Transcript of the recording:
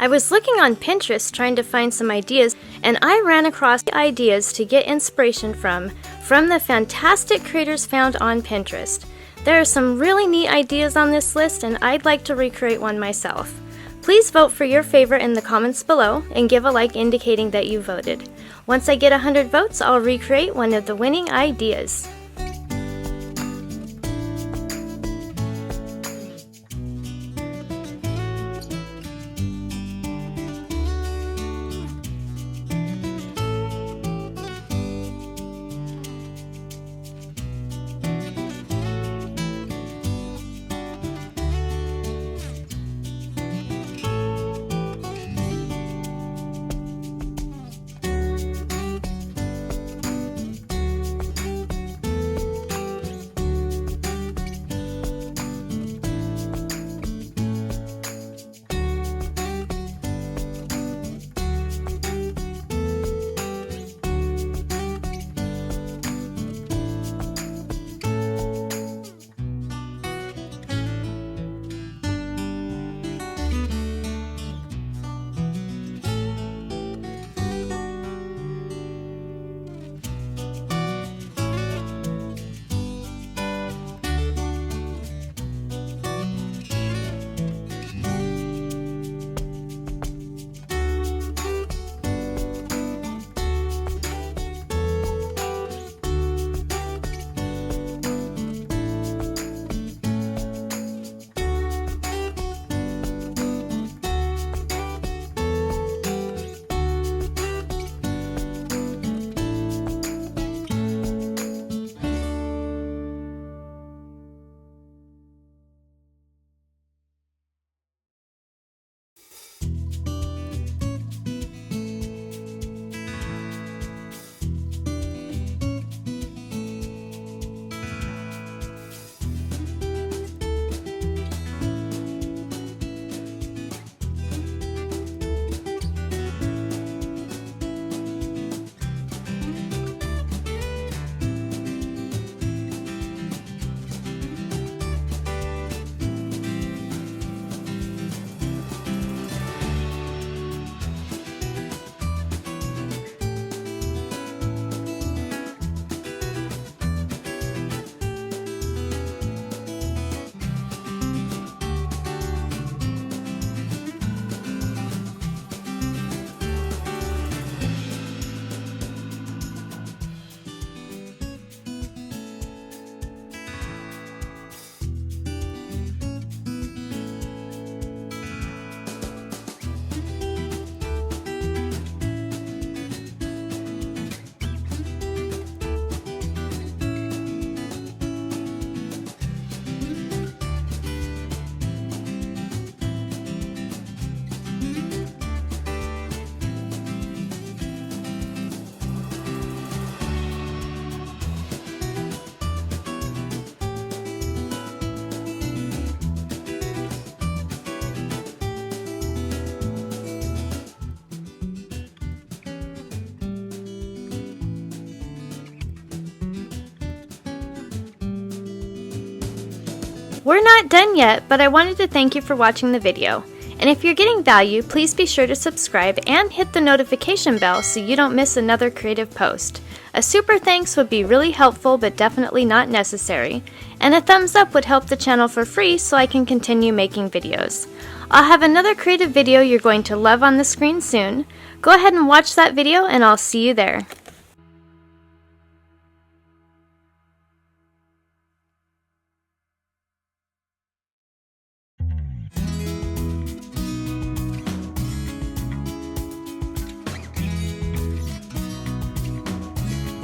I was looking on Pinterest trying to find some ideas, and I ran across ideas to get inspiration from the fantastic creators found on Pinterest. There are some really neat ideas on this list, and I'd like to recreate one myself. Please vote for your favorite in the comments below and give a like indicating that you voted. Once I get 100 votes, I'll recreate one of the winning ideas. We're not done yet, but I wanted to thank you for watching the video. And if you're getting value, please be sure to subscribe and hit the notification bell so you don't miss another creative post. A super thanks would be really helpful but definitely not necessary. And a thumbs up would help the channel for free so I can continue making videos. I'll have another creative video you're going to love on the screen soon. Go ahead and watch that video and I'll see you there.